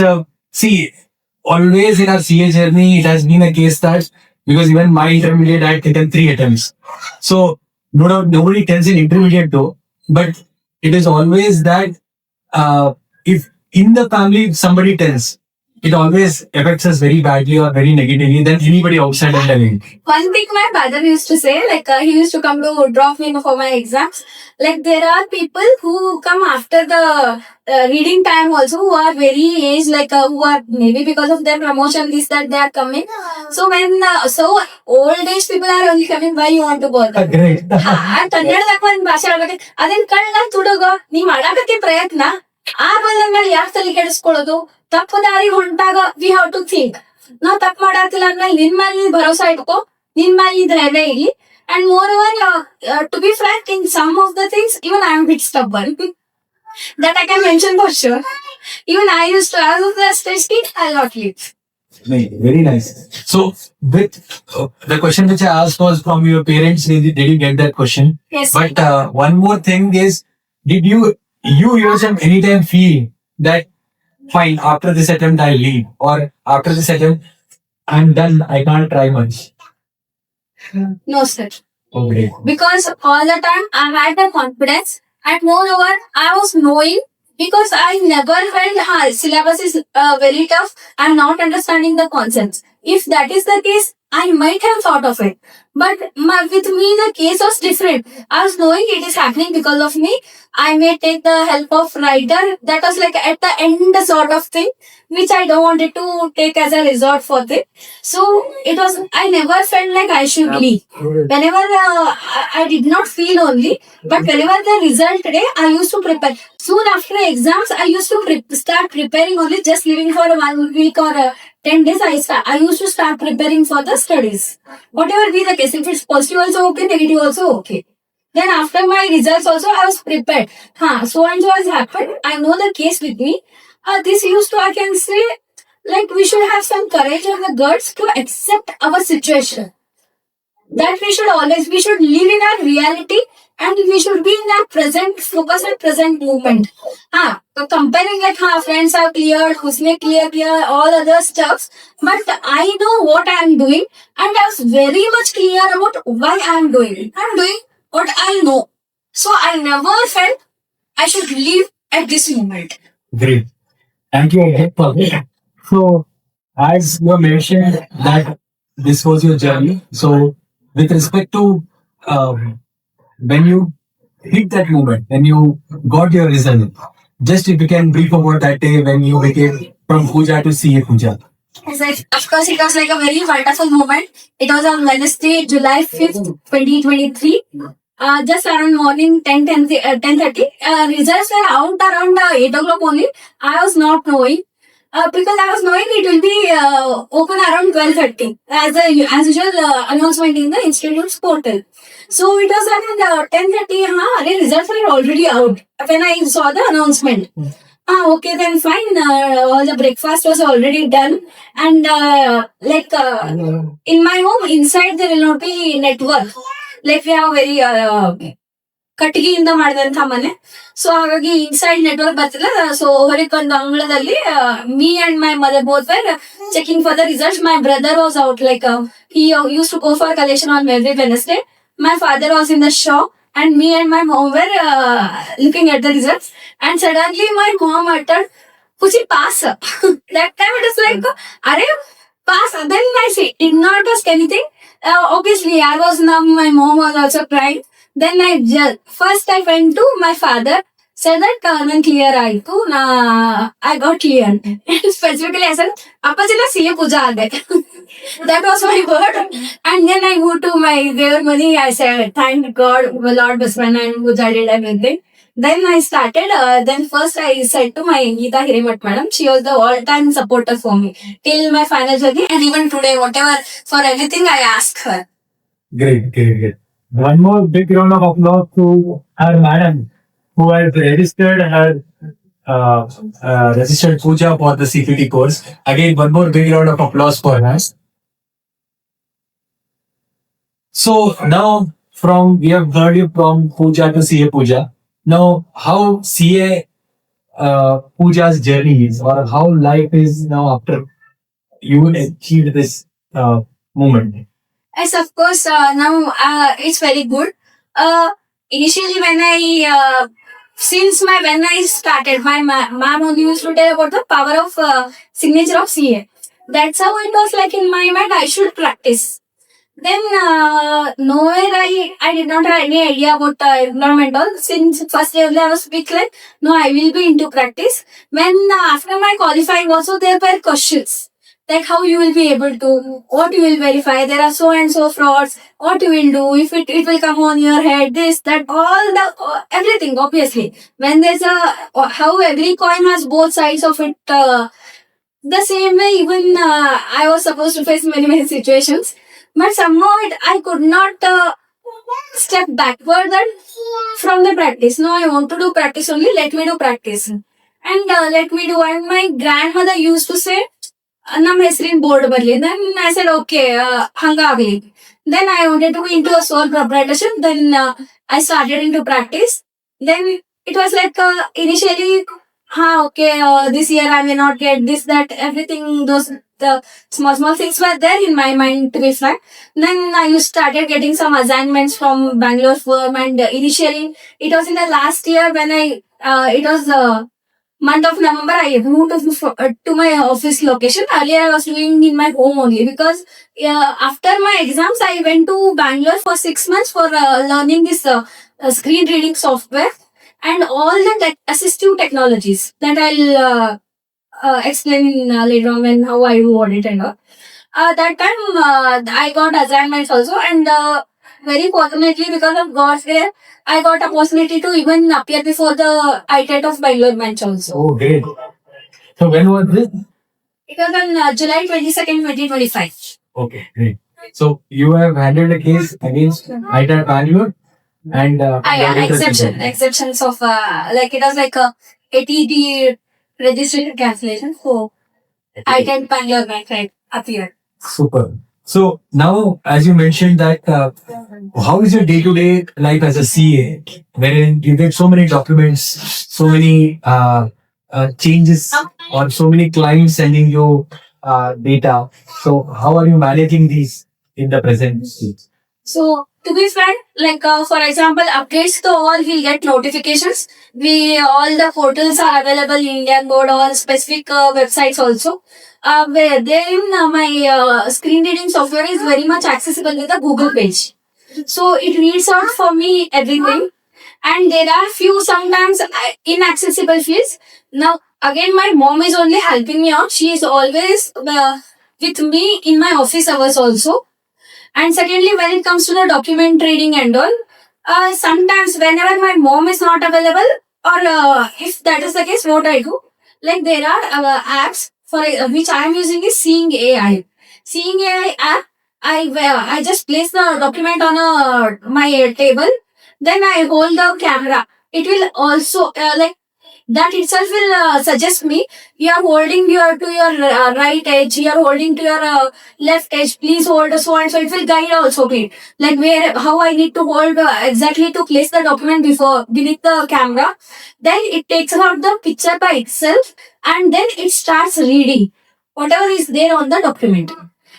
Speaker 1: always in our CA journey, it has been a case that, because even my intermediate, I had taken 3 attempts. So no doubt, nobody tells in intermediate though, but it is always that if in the family somebody tells, it always affects us very badly or very negatively than anybody outside of the ring.
Speaker 2: One thing my father used to say, like he used to come to drop me for my exams. Like, there are people who come after the reading time also, who are very aged, like who are maybe because of their promotion, this, that, they are coming. So when old age people are only coming, why you want to bother?
Speaker 1: Great.
Speaker 2: ಕನ್ನಡದಾಗ ಒಂದು ಭಾಷೆ ಹೇಳ್ಬೇಕು, ಅದನ್ನ ಕಳ್ಳ ತುಡುಗ ನೀ ಮಾಡಾಕತ್ತಿ ಪ್ರಯತ್ನ, ಆ ಬಂದ ಮೇಲೆ ಯಾಕೆ ತಲೆ ಕೆಡಿಸ್ಕೊಳ್ಳೋದು? ತಪ್ಪು ದಾರಿ ಹೊಂಟಾಗ ವಿ ಹ್ಯಾವ್ ಟು ಥಿಂಕ್, ನಾವ್ ತಪ್ಪು ಮಾಡಾತಿಲ್ಲ ಅಂದ್ಮೇಲೆ ನಿನ್ ಮೇಲೆ ನೀ ಭರೋಸಾ ಇಟ್ಕೋ, ನಿನ್ ಮೇಲೆ ನೀ ಧೈರ್ಯ ಇರ್ಲಿ. And moreover, to be frank, in some of the things, even I am a bit stubborn. That I can mention for sure. Even I used to, as of the stage kid, I'll not leave.
Speaker 1: Very nice. So, with the question which I asked was from your parents, did you get that question?
Speaker 2: Yes.
Speaker 1: But one more thing is, did you yourself anytime feel that, fine, after this attempt I'll leave, or after this attempt I'm done, I can't try much?
Speaker 2: No, sir.
Speaker 1: Oh, great.
Speaker 2: Because all the time I had the confidence, and moreover I was knowing, because I never felt syllabus is very tough. I'm not understanding the concepts. If that is the case, I might have thought of it. But with me, the case was different. I was knowing it is happening because of me. I may take the help of writer. That was like at the end sort of thing, which I don't wanted to take as a resort for this. So it was, I never felt like I should leave. Whenever I did not feel only, but whenever the result day, I used to prepare. Soon after exams, I used to start preparing only, just leaving for 1 week or 10 days. I used to start preparing for the studies. Whatever be the case, if it's positive also okay, negative also okay. Then after my results also, I was prepared. So and so has happened. I know the case with me. This used to, I can say, like we should have some courage and the guts to accept our situation. That we should live in our reality, and we should be in our present, focus on present movement. So comparing like friends have cleared, Husne clear, all other stuffs. But I know what I am doing, and I was very much clear about why I am doing it. I am doing what I know. So I never felt I should leave at this moment.
Speaker 1: Great. Thank you again for that. So, as you mentioned that this was your journey. So, with respect to when you hit that moment, when you got your result, just if you can brief about that day when you became from Puja to CA Puja.
Speaker 2: Yes, of course, it was like a very wonderful moment. It was on Wednesday, July 5th, 2023. Just around morning 10:30. Results were out around 8 o'clock only. I was not knowing. Because I was knowing it will be open around 12:30 as usual announcement in the institute's portal. So it was around 10:30. The results were already out when I saw the announcement. Okay, then fine. All the breakfast was already done, and in my home inside there will not be network. Like we have very ಕಟ್ಟಿಗೆಯಿಂದ ಮಾಡಿದಂತ ಮನೆ. So ಹಾಗಾಗಿ inside network ಬರ್ತಿಲ್ಲ. So ಹೊರಗೊಂದು ಅಂಗಳದಲ್ಲಿ me and my mother both var checking for the results. My brother was out, like he used to go for collection on every Wednesday. My father was in the shop, and me and my mom were looking at the results. And suddenly my mom uttered, "Kuchi pass." That time it was like, "Are pass?" Then I did not ask anything. Obviously, I was numb. My mom was also crying. Then first I went to my father, said that nan clear ಆಯ್ತು, I got clear. Specifically I said, ಅಪ್ಪಾಜಿ ನಾ CA ಪೂಜಾ ಆದೆ. That was my word. And then I moved to my Devar Mani. I said, thank God, Lord Baswana and Puja did everything. Then I started. Then first I said to my Geeta Hirimat madam, she was the all-time supporter for me till my final journey, and even today, whatever, for everything I ask her.
Speaker 1: Great. One more big round of applause to our madam who has registered Puja for the CPT course. Again, one more big round of applause for us. So now, we have heard you from Puja to CA Puja. Now, how CA Puja's journey is, or how life is now after you achieved this moment.
Speaker 2: Yes, of course. Now it's very good. Initially, when I started, my mom only used to tell about the power of signature of CA. That's how it was like in my mind. I should practice. Then nowhere I did not have any idea about environmental. Since first day only I was big like, no, I will be into practice. When after my qualifying also there were questions. Like how you will be able to, what you will verify, there are so and so frauds, what you will do, if it will come on your head, this, that, all the, everything obviously. When there's how every coin has both sides of it, the same way even I was supposed to face many situations. But somehow I could not step backward from the practice. No, I want to do practice only, let me do practice. And let me do, and my grandmother used to say, ನಮ್ಮ ಹೆಸರಿನ board ಬರ್ಲಿ. Then I said, okay, ಹಂಗಾಗ್ಲಿ. Then I wanted to go into a sole proprietorship. Then I started into practice. Then it was like initially, okay, this year I may not get this, that, everything, those the small things were there in my mind, to be frank. Then I started getting some assignments from Bangalore firm, and initially it was in the last year when it was month of November, I moved to my office location. Earlier, I was doing in my home only because after my exams, I went to Bangalore for 6 months for learning this screen reading software and all the assistive technologies that I'll explain later on when how I do audit and all. That time I got assignments also, and very fortunately because of God's grace, I got opportunity to even appear before the ITET of Bangalore bench also.
Speaker 1: Oh, great. So when was this?
Speaker 2: It was on July 22nd, 2025.
Speaker 1: Okay, great. So you have handled a case against ITAR Bangalore and
Speaker 2: Exceptions of like it was like a ATD registration cancellation. So ITET Bangalore bench appeared.
Speaker 1: Super. So now, as you mentioned that, how is your day-to-day life as a CA, wherein you get so many documents, so many changes, or so many clients sending you data. So how are you managing these in the present state?
Speaker 2: So, to be frank, like for example, updates to all we get notifications. All the portals are available in Indian board, all specific websites also. Where then my screen reading software is very much accessible with the Google page. So it reads out for me everything, and there are few sometimes inaccessible fields. Now again, my mom is only helping me out. She is always with me in my office hours also. And secondly, when it comes to the document reading and all, sometimes whenever my mom is not available, or if that is the case, what I do, like there are apps for which I am using is Seeing AI. Seeing AI app, I just place the document on my table, then I hold the camera. It will also like that itself will suggest me you are holding your to your right edge, you are holding to your left edge, please hold so and so. It will guide also me like where how I need to hold exactly to place the document before beneath the camera. Then it takes out the picture by itself, and then it starts reading whatever is there on the document.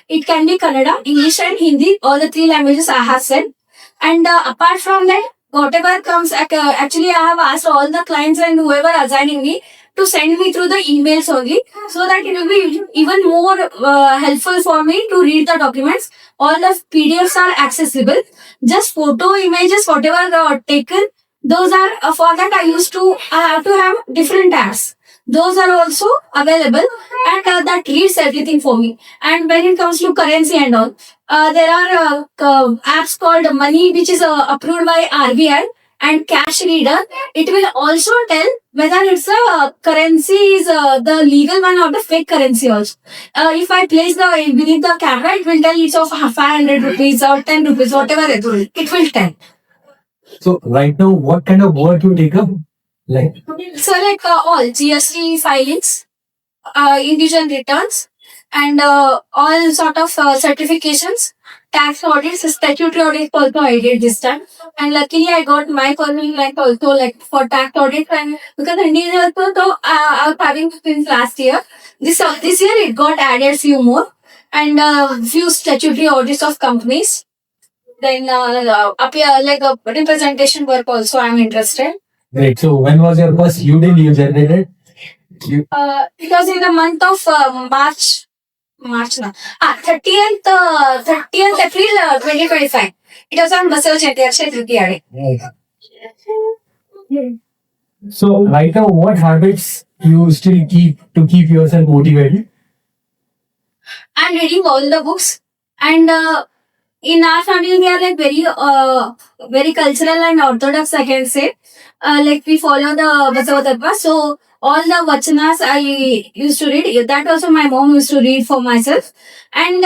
Speaker 2: It can be Kannada, English and Hindi, all the three languages I have said. And apart from that, whatever comes, actually I have asked all the clients and whoever assigning me to send me through the emails only, so that it will be even more helpful for me to read the documents. All the PDFs are accessible. Just photo images, whatever taken, those are for that I have to have different tabs. Those are also available, and that reads everything for me. And when it comes to currency and all, there are apps called Money, which is approved by RBI, and Cash Reader. It will also tell whether it's a currency is the legal one or the fake currency also. If I place the beneath the camera, it will tell it's of 500 rupees or 10 rupees, whatever it will tell.
Speaker 1: So right now, what kind of work you take up? Like
Speaker 2: So like all GST filings, individual returns, and all sort of certifications, tax audits, statutory audit also I did this time. And luckily I got my permanent rank also like for tax audit, and because individual also I was having since last year. This year it got added few more, and few statutory audits of companies. Then appear like a representation work also I'm interested.
Speaker 1: great. So when was your first UDIN you generated?
Speaker 2: It was in the month of March. March na. 30th April 2025. It was on Basava Chetiyar Tritiya.
Speaker 1: So right now, what habits you still keep to keep yourself motivated?
Speaker 2: I'm reading all the books, and in our family we are like very cultural and orthodox, I can say. Like we follow the Basava Tattva, so all the vachanas I used to read. That also my mom used to read for myself, and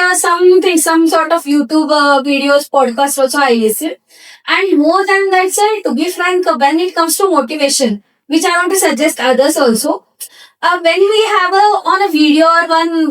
Speaker 2: some sort of YouTube videos, podcasts also I listen. And more than that, sir, to be frank, when it comes to motivation, which I want to suggest others also, when we have on a video or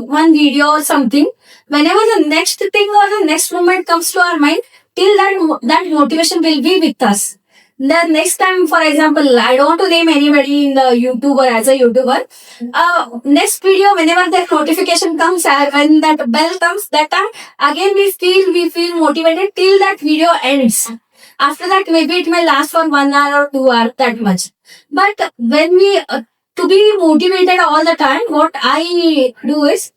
Speaker 2: one video or something, whenever the next thing or the next moment comes to our mind, till that motivation will be with us. The next time, for example, I don't want to name anybody in the YouTuber as a YouTuber. Next video, whenever that notification comes, when that bell comes, that time again we feel motivated till that video ends. After that, maybe it may last for 1 hour or 2 hours, that much. But when we to be motivated all the time, what I do is,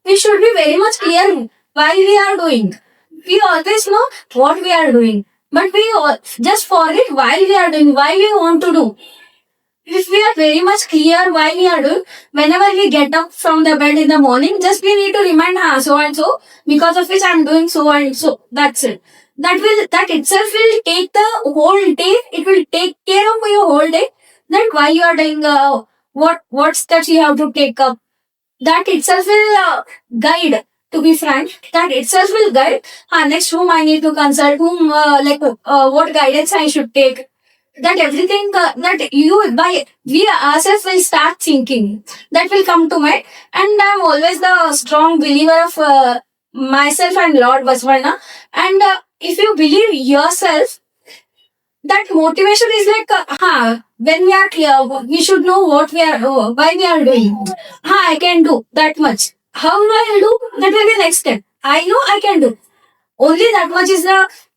Speaker 2: we should be very much clear why we are doing. We always know what we are doing, but we just forget why we are doing, why we want to do. If we are very much clear why we are doing, whenever we get up from the bed in the morning, just we need to remind, so and so, because of which I am doing so and so. That's it. That itself will take the whole day. It will take care of your whole day. That why you are doing, what steps you have to take up. That itself will guide. To be frank, that itself will guide. Next whom I need to consult, whom what guidance I should take. That everything that you by we ourselves will start thinking. That will come to mind. And I'm always the strong believer of myself and Lord Basavana. And if you believe yourself, that motivation is like, when we are clear, we should know what we are, why we are doing. I can do that much. How do I do? That will be next step. I know I can do. Only that much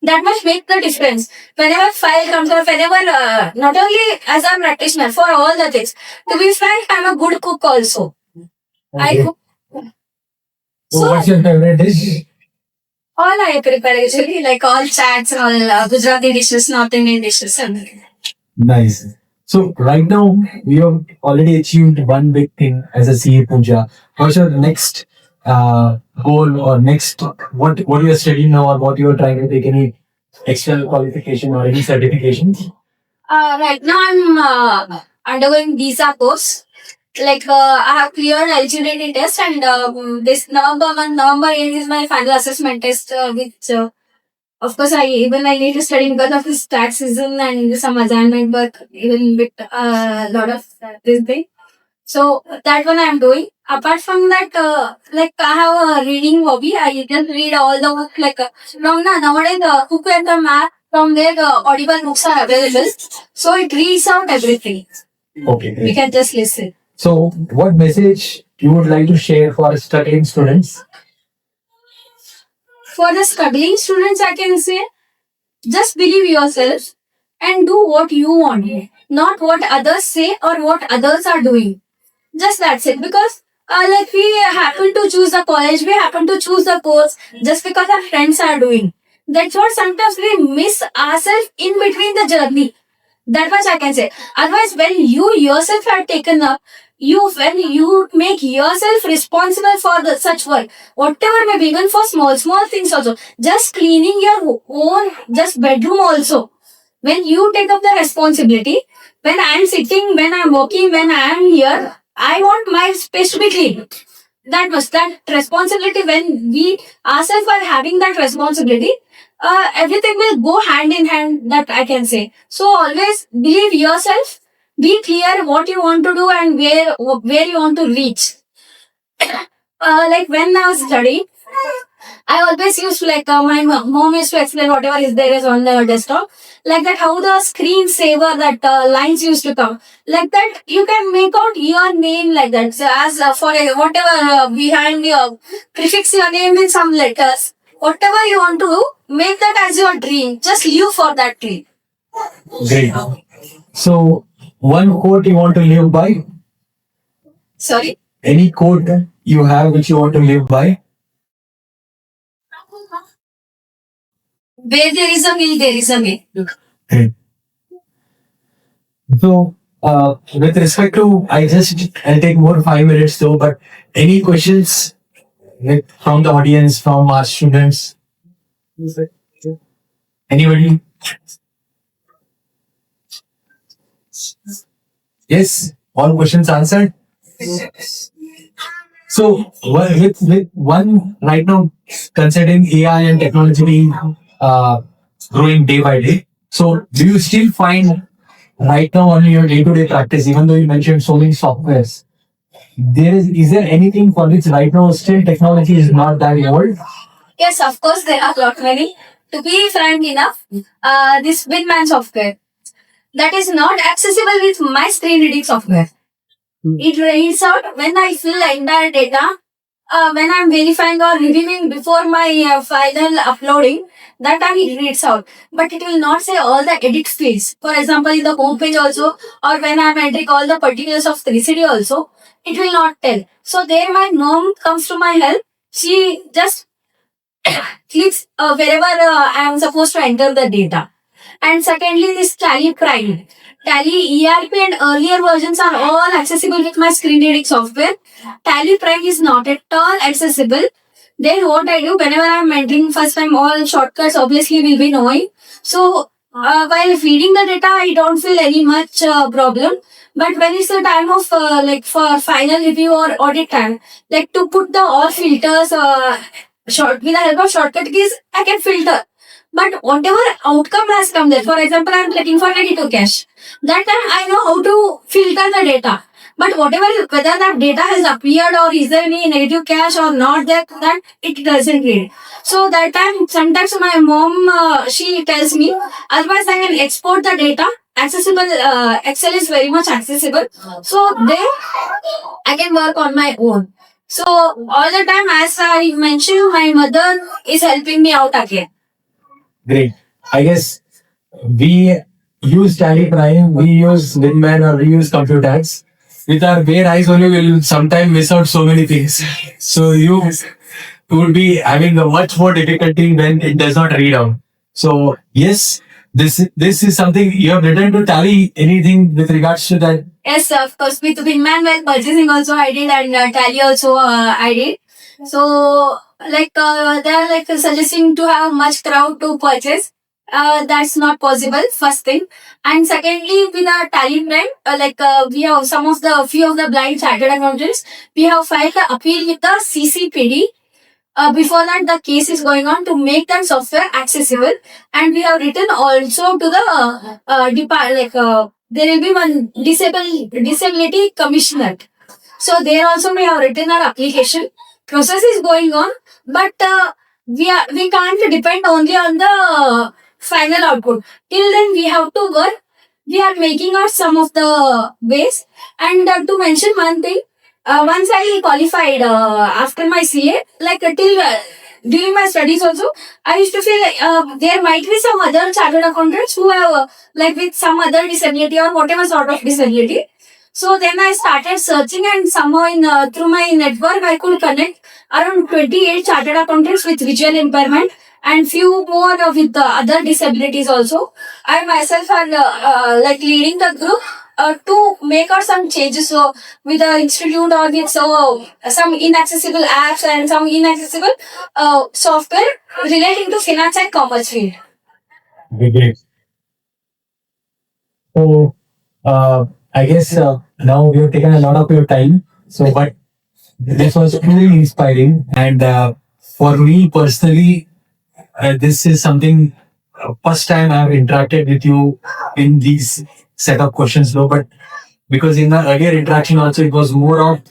Speaker 2: that much make the difference. Whenever file comes or whenever, not only as a practitioner, for all the things. To be frank, I'm a good cook also. I
Speaker 1: Okay.
Speaker 2: cook.
Speaker 1: So,
Speaker 2: So,
Speaker 1: what's your favorite dish?
Speaker 2: all I prepare usually, like all chats, all Gujarati dishes, North Indian dishes. And
Speaker 1: Nice. So right now we have already achieved one big thing as a CA Puja. What's your next goal or next what you are studying now or what you are trying to take any external qualification or any certifications?
Speaker 2: right now I'm undergoing visa course. I have cleared eligibility test, and this November end is my final assessment test, which of course I need to study because of this tax season and some assignment work, even with lot of this thing. So that one I'm doing. Apart from that, I have a reading hobby. I just read all the books. Nowadays, Cook and the Map, from there the audible books are available. So it reads out everything.
Speaker 1: Okay,
Speaker 2: We
Speaker 1: great.
Speaker 2: can just listen.
Speaker 1: So what message you would like to share for struggling students?
Speaker 2: For the struggling students, I can say, just believe yourself and do what you want, not what others say or what others are doing. Just that's it. Because we happen to choose the college, we happen to choose the course just because our friends are doing. That's what sometimes we miss ourselves in between the journey. That much I can say. Otherwise, when you yourself have taken up, when you make yourself responsible for such work, whatever may be, even for small things also, just cleaning your own just bedroom also. When you take up the responsibility, when I am sitting, when I am working, when I am here, I want my space to be clean. That responsibility, when we ourselves are having that responsibility, everything will go hand in hand, that I can say. So always believe yourself, be clear what you want to do and where you want to reach. When I was studying, I always used to my mom used to explain whatever is there is on the desktop. Like that, how the screen saver that lines used to come. Like that, you can make out your name like that. So as for whatever behind your prefix your name in some letters. Whatever you want to do, make that as your dream. Just live for that dream.
Speaker 1: Great. So one quote you want to live by?
Speaker 2: Sorry.
Speaker 1: Any quote you have which you want to live by?
Speaker 2: Where there is a will, there is a way.
Speaker 1: Great. So, with respect to, I'll take more 5 minutes though, but any questions from the audience, from our students? Anybody? Yes, all questions answered. So, with one right now, considering AI and technology being growing day by day, so do you still find right now on your day-to-day practice, even though you mentioned so many softwares, is there anything for which right now still technology is not that old?
Speaker 2: Yes, of course, there are lot many. to be frank enough, this Winman software that is not accessible with my screen reading software. It reads out when I fill the entire data, when I'm verifying or reviewing before my final uploading, that time it reads out. But it will not say all the edit fields. For example, in the home page also, or when I'm entering all the particulars of 3CD also, it will not tell. So there my mom comes to my help. She just clicks wherever I am supposed to enter the data. And secondly, this Tally Prime. Tally ERP and earlier versions are all accessible with my screen reading software. Tally Prime is not at all accessible. Then what I do whenever I'm entering first time, all shortcuts obviously will be knowing. So while feeding the data, I don't feel any much problem. But when it's the time of like for final review or audit time, like to put the all filters with the help of shortcut keys, I can filter. But whatever outcome has come there, for example, I'm clicking for ready to cache. That time I know how to filter the data. But whatever, whether that data has appeared or is there any negative cache or not, that it doesn't read. So that time, sometimes my mom, she tells me, otherwise I can export the data. Accessible, Excel is very much accessible. So there, I can work on my own. So all the time, as I mentioned, my mother is helping me out again.
Speaker 1: Great. I guess we use Tally Prime, we use Winman, or we use Computax. With our bare eyes only, we'll sometimes miss out so many things. So you would be having a much more difficulty when it does not read out. So yes, this is something you have written to Tally. Anything with regards to that?
Speaker 2: Yes, of course. With Winman while purchasing also I did, and Tally also I did. So like they are like suggesting to have much crowd to purchase. That's not possible. First thing, and secondly, with our Tally Prime, we have few of the blind chartered accountants. We have filed the appeal with the CCPD. Before that, the case is going on to make that software accessible, and we have written also to the there will be one disability commissioner. So there also we have written our application. Process is going on, but we can't depend only on the final output. Till then, we have to work. We are making out some of the ways. And to mention one thing, once I qualified after my CA, during my studies also, I used to feel like there might be some other chartered accountants who have with some other disability or whatever sort of disability. So then I started searching, and somehow through my network I could connect around 28 chartered accountants with visual impairment and few more with the other disabilities also. I myself are leading the group to make out some changes with the institute or with some inaccessible apps and some inaccessible software relating to finance and commerce field.
Speaker 1: Great. So, I guess now we have taken a lot of your time. So, but this was truly inspiring, and for me personally, this is something first time I have interacted with you in these set of questions, though. But because in the earlier interaction also, it was more of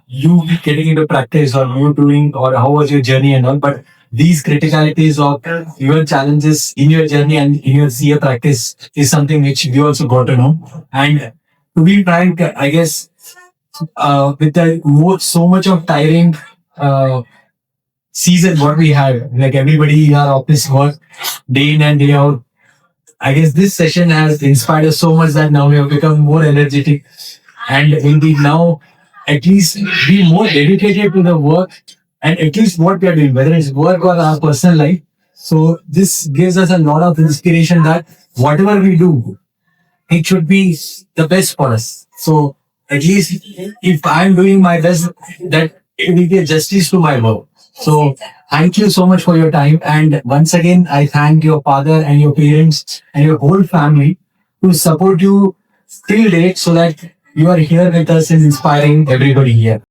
Speaker 1: you getting into practice or you doing or how was your journey and all. But these criticalities of your challenges in your journey and in your CA practice is something which we also got to know. And to be frank, I guess with so much of tiring season what we had, like everybody in our office work day in and day out, I guess this session has inspired us so much that now we have become more energetic and will be now at least be more dedicated to the work and at least what we are doing, whether it's work or our personal life. So this gives us a lot of inspiration that whatever we do, it should be the best for us. So at least if I'm doing my best, that it will be a justice to my work. So thank you so much for your time. And once again, I thank your father and your parents and your whole family to support you till date so that you are here with us and inspiring everybody here.